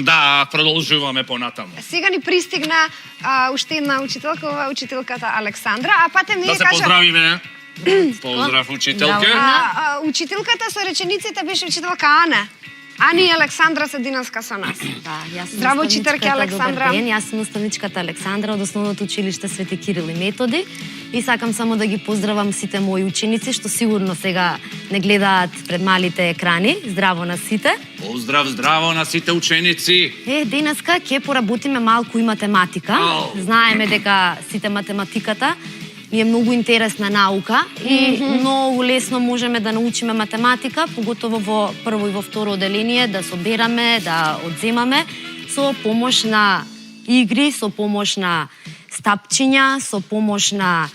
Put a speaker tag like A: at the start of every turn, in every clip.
A: Да, продолжуваме понатаму.
B: Сега ни пристигна уште една учителка, ова е учителката Александра, а патем ние
A: Да се поздравиме. Поздрав, учителка.
B: Учителката со речениците беше учителка Ана. Ани и Александра се денеска со нас.
C: Да, јас сум
B: Здраво, учителка Александра.
C: Добар ден, јас сум наставничката Александра од Основното училиште Свети Кирил и Методи и сакам само да ги поздравам сите мои ученици што сигурно сега не гледаат пред малите екрани. Здраво на сите.
A: Поздрав, здраво на сите ученици.
C: Денеска ќе поработиме малку и математика. Знаеме дека сите математиката е многу интересна наука и многу лесно можеме да научиме математика, поготово во прво и во второ оделение, да собераме, да одземаме со помош на игри, со помош на стапчиња, со помош на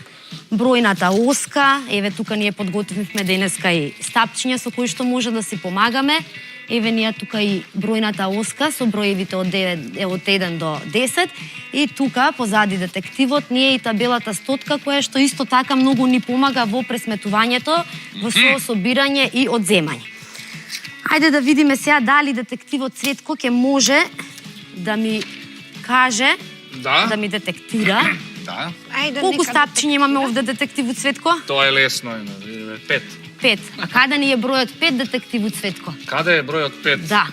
C: бројната оска. Еве тука ние подготвивме денеска и стапчиња со кои што може да си помагаме. Еве ние тука и бројната оска со броевите од 1 до 10 и тука позади детективот ние и табелата стотка која што исто така многу ни помага во пресметувањето, во собирање и одземање. Ајде да видиме сега дали детективот Цветко ќе може да ми каже, да ми детектира.
A: Да.
C: Колку стапчиња имаме овде, детективот Цветко?
A: Тоа е лесно, 5.
C: 5. А каде ни е бројот 5, детективот Цветко?
A: Каде е бројот 5?
C: Да.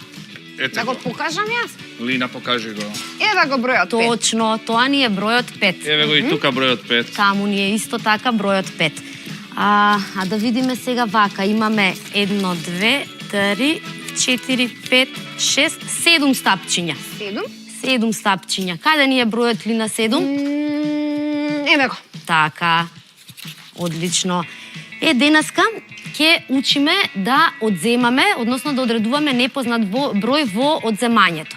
A: Ете
B: Да го покажам јас?
A: Лина, покажи го.
B: Ева го бројот 5.
C: Точно, тоа ни е бројот 5.
A: Еве го и тука бројот 5.
C: Таму ни е исто така бројот 5. А да видиме сега вака, имаме 1, 2, 3, 4, 5, 6, 7 стапчиња.
B: 7?
C: 7 стапчиња. Каде ни е бројот Лина 7?
B: Еве го.
C: Така. Одлично. Денеска ќе учиме да одземаме, односно да одредуваме непознат број во одземањето.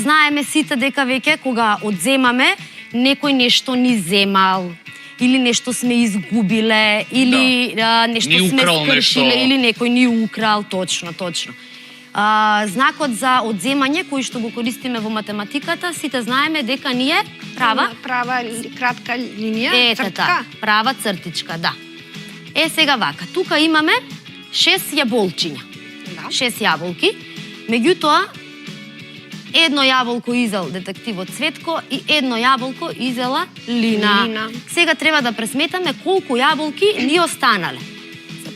C: Знаеме сите дека веќе кога одземаме, некој нешто ни земал, или нешто сме изгубиле, или нешто сме скршиле, или некој ни украл, точно. Знакот за одземање кој што го користиме во математиката, сите знаеме дека ни е права
B: кратка линија, цртка.
C: Права цртичка, да. Сега вака, тука имаме 6 јаболчиња. 6 јаболки. Меѓутоа, едно јаболко изел детективот Цветко и едно јаболко изела Лина. Сега треба да пресметаме колку јаболки ни останале.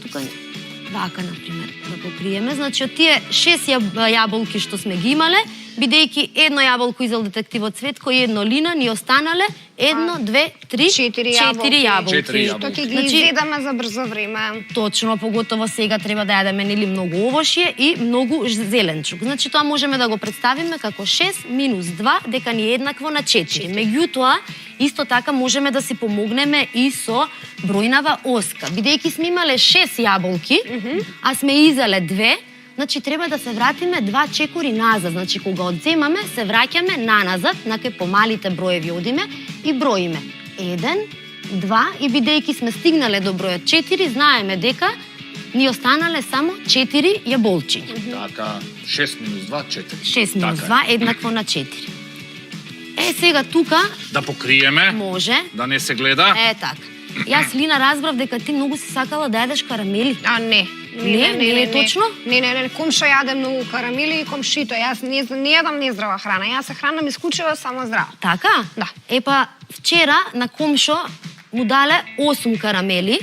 C: Тука вака, например, да покриеме. Значи, од тие 6 јаболки што сме ги имале, бидејќи едно јаболко изел детективот Цветко и едно Лина, ни останале 1, 2, 3, 4 јаболки.
B: Што ќе ги изедаме за брзо време.
C: Точно, поготово сега треба да јадеме нели многу овошје и многу зеленчук. Значи тоа можеме да го представиме како 6 минус 2 дека ни е еднакво на 4. Меѓутоа, исто така можеме да си помогнеме и со бројнава оска. Бидејќи сме имале 6 јаболки, а сме изеле 2, значи треба да се вратиме 2 чекори назад. Значи кога одземаме, се враќаме наназад, на кај помалите броеви одиме и броиме. 1, 2 и бидејќи сме стигнале до бројот 4, знаеме дека ни останале само 4 јаболчиња.
A: Така, 6 минус 2, 4.
C: 6 минус 2 еднакво на 4. Сега тука
A: да покриеме.
C: Може.
A: Да не се гледа.
C: Така. Јас, Лина, разбрав дека ти многу си сакала да јадеш карамели. Не е точно?
B: Не, комшо јаде многу карамели и комшито. Јас не јадам нездрава храна. Јас се хранам исклучиво само здрава.
C: Така?
B: Да.
C: Вчера на комшо му дале 8 карамели,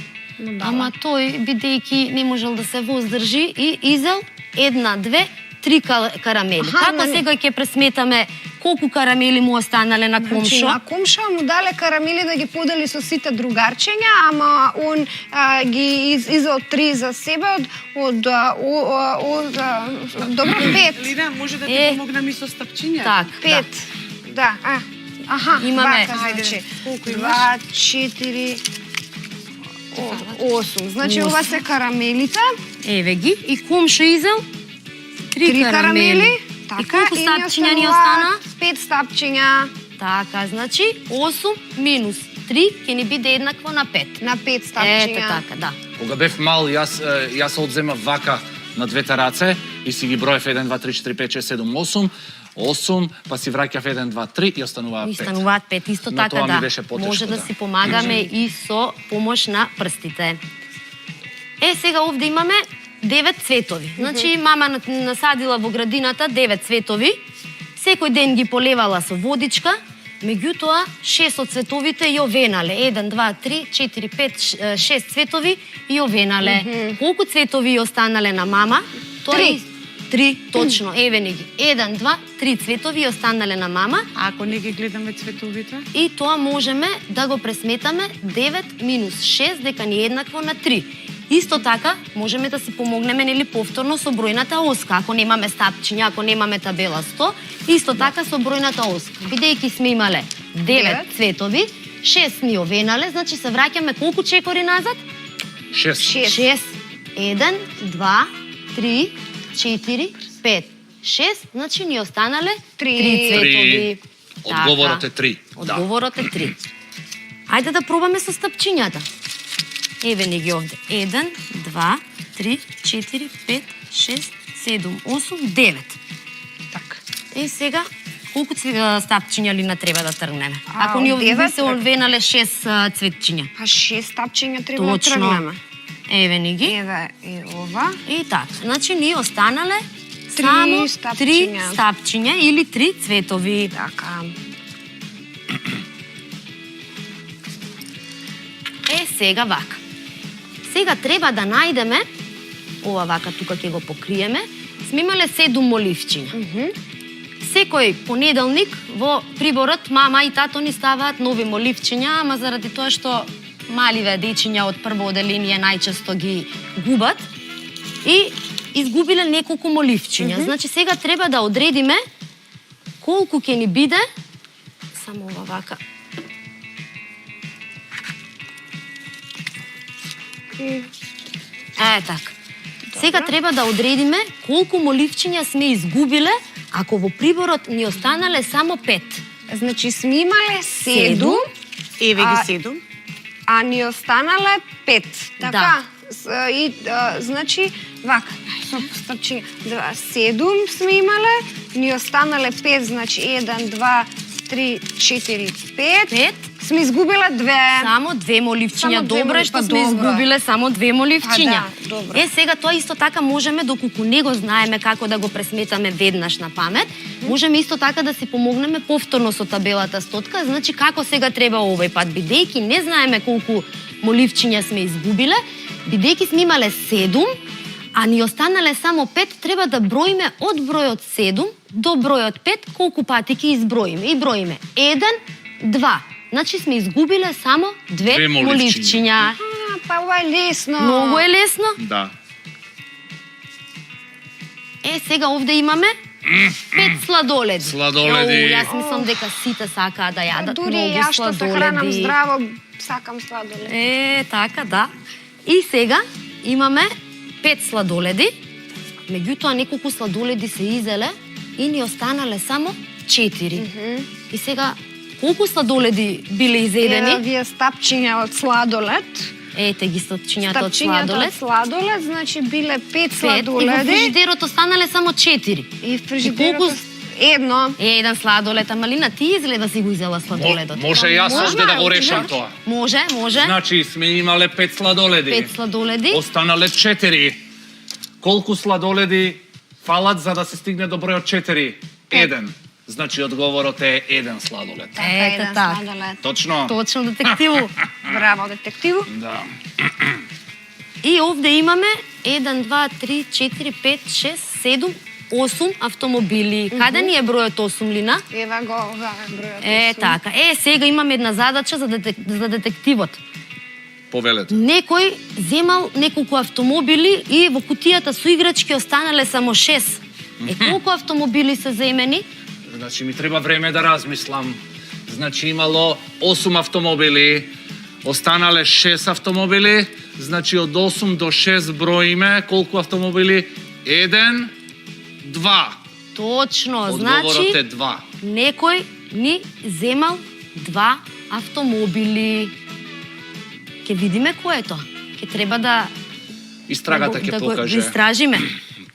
C: ама тој, бидејќи не можел да се воздржи и изел 1, 2, 3 карамели. Како сега ќе пресметаме колку карамели му останале на комшо?
B: Значи, на комшо му дале карамели да ги подели со сите другарчиња, ама он ги изел 3 за себе од добро 5.
D: Лина, може да ти помогнам и со стапчиња?
C: Так,
B: 5. Да.
C: Имаме
B: 2, 4, 8. Значи ова се карамелите.
C: Еве ги. И комшо изел 3 карамели. И колку стапчиња ни остана?
B: 5 стапчиња.
C: Така, значи 8 минус 3 ќе ни биде еднакво на 5.
B: На 5 стапчиња.
C: Ете така, да.
A: Кога бев мал, јас одземав вака на двете раце и си ги броев 1, 2, 3, 4, 5, 6, 7, 8, па си враќав 1, 2, 3 и остануваат 5.
C: И стануваат 5, исто така, да. Може да си помагаме и со помош на прстите. Сега овде имаме 9 цветови. Значи, мама насадила во градината 9 цветови, секој ден ги полевала со водичка, меѓутоа 6 од цветовите ја венале. 1, 2, 3, 4, 5, 6 цветови ја венале. Колку цветови ја останале на мама? Тоа е 3, точно, еве ни ги. 1, 2, 3 цветови ја останале на мама.
D: А ако не ги гледаме цветовите?
C: И тоа можеме да го пресметаме 9 минус 6 дека ни е еднакво на 3. Исто така, можеме да си помогнеме нели повторно со бројната оска, ако немаме стапчиња, ако немаме табела 100, исто така со бројната оска. Бидејќи сме имале 9 цветови, 6 ни овенале, значи се враќаме колку чекори назад?
A: 6.
C: 6. 1, 2, 3, 4, 5, 6, значи ни останале 3 цветови.
A: Одговорот е 3.
C: Одговорот е 3. Ајде да пробаме со стапчињата. Еве ни ги овде. 1, 2, 3, 4, 5, 6, 7, 8, 9.
B: Така.
C: И сега, колку стапчиња ли не треба да тргнеме?
B: А,
C: Ако ни
B: од
C: овде
B: девет,
C: се овенале 6 цветчиња.
B: Па 6 стапчиња треба да
C: Точно.
B: тргнеме.
C: Еве ни ги.
B: Еве и ова.
C: И така. Значи ни останале
B: Три
C: само 3
B: стапчиња.
C: стапчиња или 3 цветови.
B: Така.
C: Сега вака. Сега треба да најдеме, ова вака тука ќе го покриеме, сме имале 7 моливчиња. Секој понеделник во приборот мама и тато ни ставаат нови моливчиња, ама заради тоа што маливе дечиња од прво оделение најчесто ги губат и изгубиле неколку моливчиња. Значи сега треба да одредиме колку ќе ни биде, само ова вака. Така. Сега треба да одредиме колку моливчиња сме изгубиле ако во приборот ни останале само 5.
B: Значи сме имале 7,
D: Еве ги 7.
B: а ни останале 5. Така?
C: Да.
B: Значи, вака, со стапчиња. 7 сме имале, ни останале 5, значи 1, 2, 3, 4, 5.
C: 5.
B: Сме изгубиле 2.
C: Само 2 моливчиња.
B: Само две
C: Добро е
B: моли-
C: што
B: па
C: сме
B: добро е.
C: изгубиле само 2 моливчиња.
B: Да, добро.
C: Сега тоа исто така можеме, доколку не го знаеме како да го пресметаме веднаш на памет, можеме исто така да си помогнеме повторно со табелата стотка, значи како сега треба овој пат, бидејќи не знаеме колку моливчиња сме изгубиле, бидејќи сме имале 7, а ни останале само 5, треба да броиме од бројот 7 до бројот 5, колку пати ќе изброиме. И броиме 1, 2. Значи сме изгубиле само 2
A: Две моливчиња.
C: моливчиња.
B: Па ова е лесно.
C: Многу е лесно.
A: Да.
C: Сега овде имаме 5 сладоледи.
A: Сладоледи.
C: Јас мислам дека сите сакаат да јадат
B: Дури
C: многу
B: јас што се хранам
C: сладоледи.
B: здраво, сакам сладолед.
C: Така, да. И сега имаме 5 сладоледи, меѓутоа неколку сладоледи се изеле и ни останале само 4. И сега, колку сладоледи биле
B: Еве
C: изедени?
B: вие стапчиња од сладолед.
C: Ете ги стапчињата од
B: Стапчињата
C: сладолед.
B: од сладолед, значи биле 5
C: 5 и во
B: сладоледи.
C: фрижидерот останале само 4.
B: И фрижидерот
C: колку-
B: едно.
C: Еден сладолед, ама Лина, ти изгледа си го изела сладоледот.
A: Може јас
B: Можна,
A: овде да го
B: може.
A: решам тоа.
C: Може.
A: Значи сме имале 5 сладоледи.
C: 5 сладоледи.
A: Останале 4. Колку сладоледи фалат за да се стигне до бројот 4? 1. Значи одговорот е 1 сладолед.
C: Ете
B: еден
C: така.
B: сладолед.
A: Точно?
C: Точно, детективу.
B: Браво, детективу.
A: Да.
C: И овде имаме 1, 2, 3, 4, 5, 6, 7, 8 автомобили. Каде ни е бројот 8, Лина?
B: Ева го, ова е бројот.
C: Така. Сега имаме една задача за детективот.
A: Повелете.
C: Некој земал неколку автомобили и во кутијата со играчки останале само 6. Колку автомобили се земени?
A: Значи ми треба време да размислам. Значи имало 8 автомобили, останале 6 автомобили, значи од 8 до 6 броиме колку автомобили? 1, 2.
C: Точно,
A: Одговорот
C: значи
A: е 2.
C: некој ни земал 2 автомобили. Ке видиме кој е тоа. Ке треба да
A: Истрагата ќе
C: да го
A: покаже.
C: истражиме.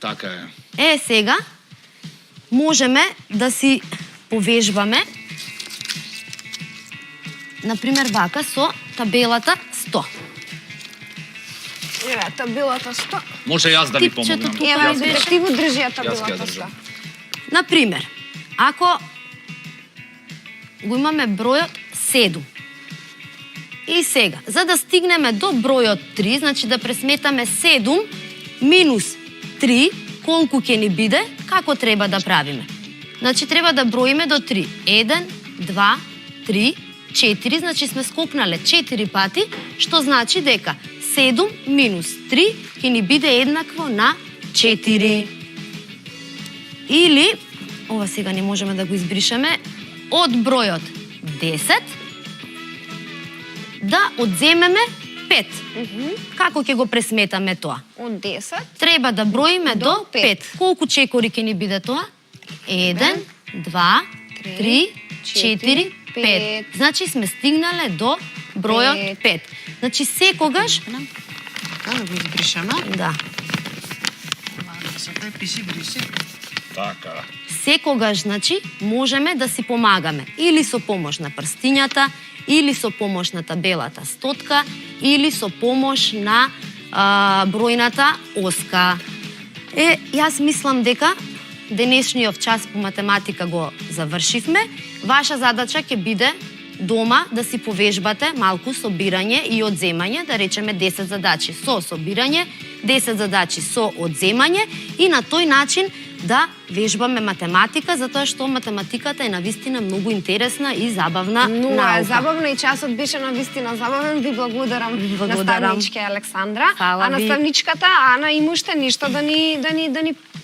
A: Така е.
C: Сега можеме да си повежбаме например вака со табелата 100.
B: Еве, табилата 100.
A: Може јас да ви
C: Типчето
A: помогнам.
C: тука
B: Еве,
C: Јас-
B: детективу држи ја
A: Јас ќе ја
B: табилата 100.
A: држам.
C: Например, ако го имаме бројот 7. И сега, за да стигнеме до бројот 3, значи да пресметаме 7 минус 3, колку ќе ни биде, како треба да правиме? Значи треба да броиме до 3. 1, 2, 3, 4, значи сме скокнале 4 пати, што значи дека 7 минус 3 ќе ни биде еднакво на 4. Или, ова сега не можеме да го избришеме, од бројот 10 да одземеме 5. Како ќе го пресметаме тоа?
B: Од 10
C: Треба да броиме
B: До
C: до
B: пет.
C: 5. Колку чекори ќе ни биде тоа? 1, 2, 3, 4, 5. Значи сме стигнале до бројот 5. Значи секогаш,
D: Така, да го избришаме.
C: да,
D: Со тој пиши, бриши.
A: Така.
C: секогаш, значи, можеме да си помагаме. Или со помош на прстињата, или со помош на табелата стотка, или со помош на бројната оска. Јас мислам дека денешниот час по математика го завршивме. Ваша задача ќе биде дома да си повежбате малку собирање и одземање, да речеме 10 задачи со собирање, 10 задачи со одземање и на тој начин да вежбаме математика, затоа што математиката е навистина многу интересна и забавна
B: Много
C: наука.
B: е забавно и часот беше навистина забавен. Ви благодарам,
C: Благодарам.
B: наставничке Александра.
C: Фала
B: А
C: ви.
B: наставничката Ана има уште нешто да ни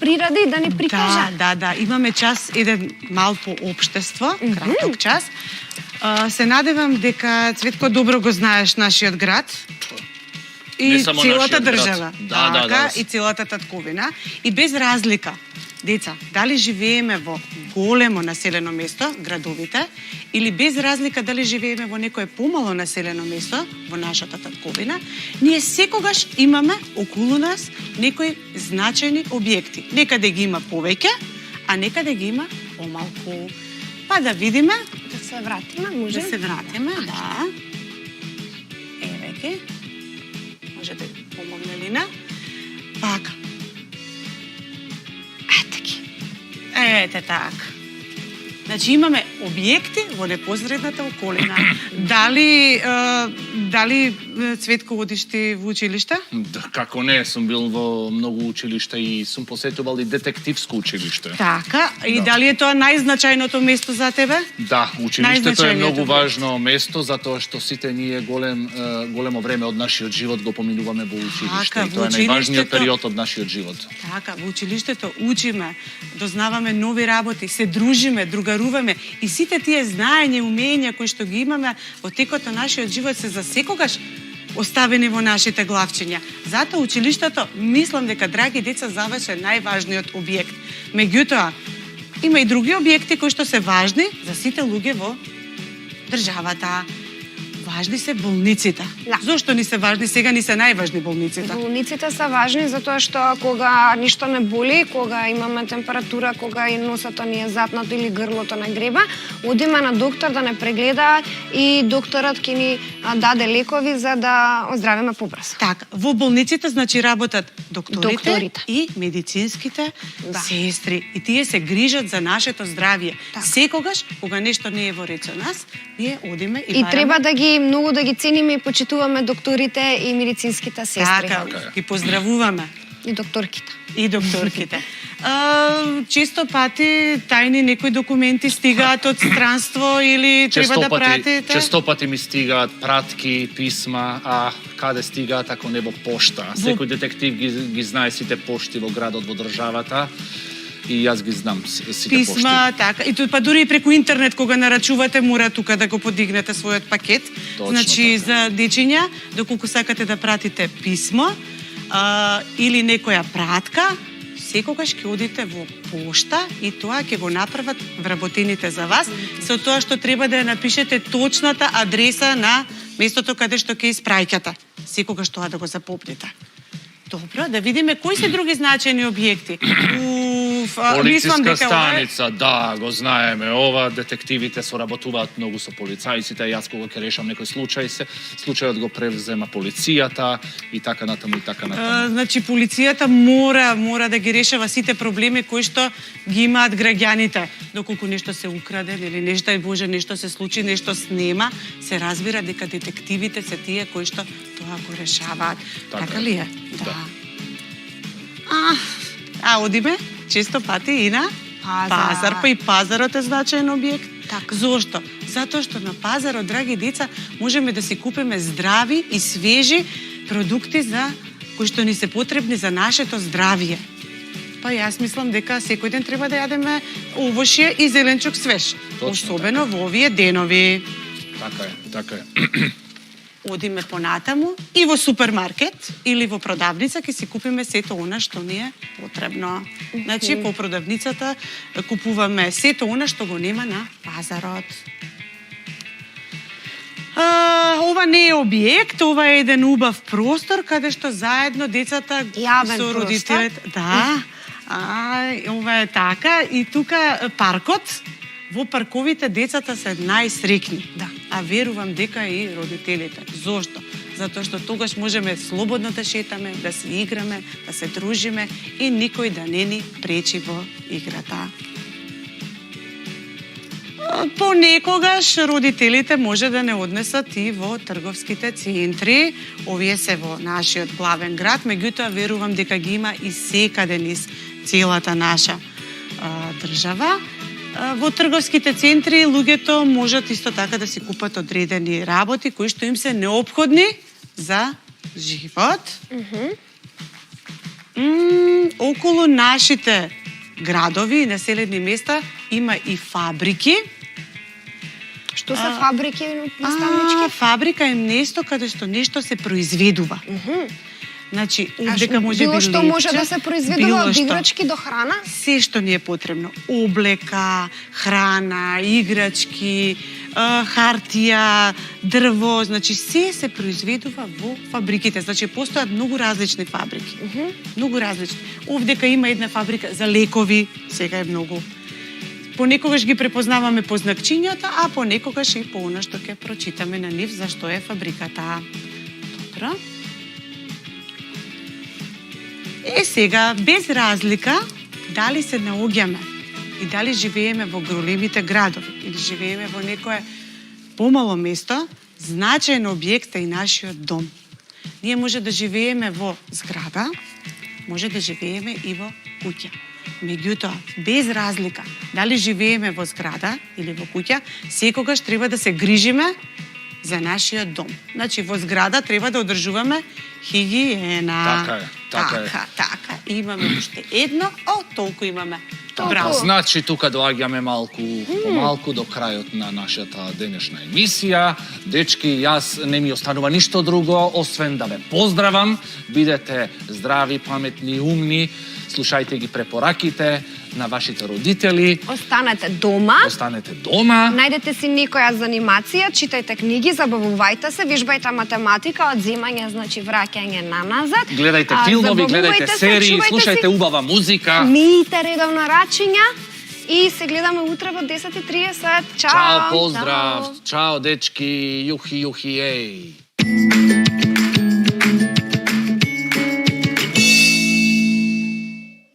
B: приради, да ни прикаже.
D: Да, имаме час еден мал по општество, краток час. Се надевам дека Цветко добро го знаеш нашиот град. И
A: Не само
D: целата
A: нашиот град.
D: држава.
A: Да,
D: Така,
A: да.
D: и целата татковина. И без разлика, деца, дали живееме во големо населено место, градовите, или без разлика дали живееме во некое помало населено место, во нашата татковина, ние секогаш имаме околу нас некои значајни објекти. Некаде ги има повеќе, а некаде ги има помалку. Па да видиме,
B: Да се вратиме, може?
D: да се вратиме, да. Еве ги. Може да помогне Лина. Пака.
B: Ете ги.
D: Ете така. Значи имаме објекти во непосредната околина. Дали Цветко одиш ти во училиште?
A: Да, како не, сум бил во многу училишта и сум посетувал и детективско училиште.
D: Така. И
A: Да.
D: дали е тоа најзначајното место за тебе?
A: Да, училиштето е
D: Најзначајниот
A: многу
D: објект.
A: важно место затоа што сите ние големо време од нашиот живот го поминуваме во училиште.
D: Така,
A: И тоа
D: во
A: е најважниот
D: училиштето-
A: период од нашиот живот.
D: Така, во училиштето учиме, дознаваме нови работи, се дружиме, другаруваме и сите тие знаења и умења кои што ги имаме во текот на нашиот живот се за секогаш оставени во нашите главчиња. Затоа училиштето, мислам дека, драги деца, за вас е најважниот објект. Меѓутоа, има и други објекти кои што се важни за сите луѓе во државата. Важни се болниците.
B: Да.
D: Зошто ни се важни? Сега ни се најважни болниците.
B: Болниците се важни затоа што кога ништо не боли, кога имаме температура, кога и носото ни е запнато или грлото не греба, одиме на доктор да не прегледаат и докторот ќе ни даде лекови за да оздравиме побрзо.
D: Така, во болниците значи работат докторите,
B: Докторите.
D: и медицинските
B: Да.
D: сестри. И тие се грижат за нашето здравје.
B: Така.
D: Секогаш, кога нешто не е во ред со нас, ние одиме и
B: И
D: бараме.
B: треба да ги многу да ги цениме и почитуваме докторите и медицинските сестри.
D: Така, ги поздравуваме.
B: И докторките.
D: И докторките. Често пати тајни некои документи стигаат од странство или треба да пратите.
A: Често пати ми стигаат пратки, писма, а каде стигаат ако не во пошта? Секој детектив ги знае сите пошти во градот, во државата. И јас ги знам сите
D: Писма, така. И па дури и преку интернет кога нарачувате, мора тука да го подигнете својот пакет.
A: Точно
D: Значи
A: така.
D: за дечиња, доколку сакате да пратите писмо или некоја пратка, секогаш ќе одите во пошта и тоа ќе го направат вработените за вас, со тоа што треба да ја напишете точната адреса на местото каде што ќе испраќате. Секогаш тоа да го запомните. Добро, да видиме кои се други значајни објекти. мислам
A: Полициска
D: дека
A: станица, да, го знаеме. Ова детективите соработуваат многу со полицајците. Јас кога ќе решам некој случајот го превзема полицијата и така натаму и така натаму.
D: Значи полицијата мора да ги решава сите проблеми кои што ги имаат граѓаните. Доколку нешто се украде или нешто е Боже, нешто се случи, нешто снема, се разбира дека детективите се тие кои што тоа го решаваат. Така ли е?
A: Да.
D: Одиме често пати и на пазар, па и пазарот е значаен објект.
B: Така.
D: Зошто? Затоа што на пазарот, драги деца, можеме да си купиме здрави и свежи продукти кои што ни се потребни за нашето здравје. Па јас мислам дека секој ден треба да јадеме овошје и зеленчук свеж.
A: Точно
D: Особено во овие денови.
A: Така е.
D: Одиме понатаму и во супермаркет или во продавница ќе си купиме сето она што ни е потребно. Значи, по продавницата купуваме сето она што го нема на пазарот. Ова не е објект, ова е еден убав простор каде што заедно децата
B: Јавен
D: со родителите. Да. Ова е така и тука паркот. Во парковите децата се најсрекни.
B: Да.
D: А верувам дека и родителите. Зошто? Затоа што тогаш можеме слободно да шетаме, да се играме, да се дружиме и никој да не ни пречи во играта. Понекогаш родителите може да не однесат и во трговските центри. Овие се во нашиот главен град, меѓутоа верувам дека ги има и секаде низ целата наша држава. Во трговските центри луѓето можат исто така да си купат одредени работи кои што им се неопходни за живот. Околу нашите градови и населени места има и фабрики.
B: Што се фабрики наставнички?
D: Фабрика е место каде што нешто се произведува. Значи, дека може
B: било што
D: лепче,
B: може да се произведува од играчки до храна?
D: Се што ни е потребно. Облека, храна, играчки, хартија, дрво, значи се произведува во фабриките. Значи постојат многу различни фабрики. Многу различни. Овдека има една фабрика за лекови, сега е многу. Понекогаш ги препознаваме по знакчињата, а понекогаш и по она што ќе прочитаме на нив за што е фабриката. Добро. Сега, без разлика, дали се наоѓаме и дали живееме во големите градови или живееме во некое помало место, значаен објект е и нашиот дом. Ние може да живееме во зграда, може да живееме и во куќа. Меѓутоа, без разлика, дали живееме во зграда или во куќа, секогаш треба да се грижиме за нашиот дом. Значи, во зграда треба да одржуваме хигиена.
A: Така е.
D: Така. Имаме уште едно, толку имаме.
B: Браво.
A: Значи, тука доаѓаме помалку до крајот на нашата денешна емисија. Дечки, јас не ми останува ништо друго, освен да ве поздравам. Бидете здрави, паметни, умни. Слушајте ги препораките на вашите родители.
B: Останете дома. Најдете си некоја занимација, читајте книги, забавувајте се, вежбајте математика, одземање, значи враќање назад.
A: Гледајте филмови, гледајте серии, слушајте убава музика.
B: Мијте редовно рачиња и се гледаме утре во 10:30. Чао!
A: Чао, поздрав! Чао, дечки! Јухи, еј!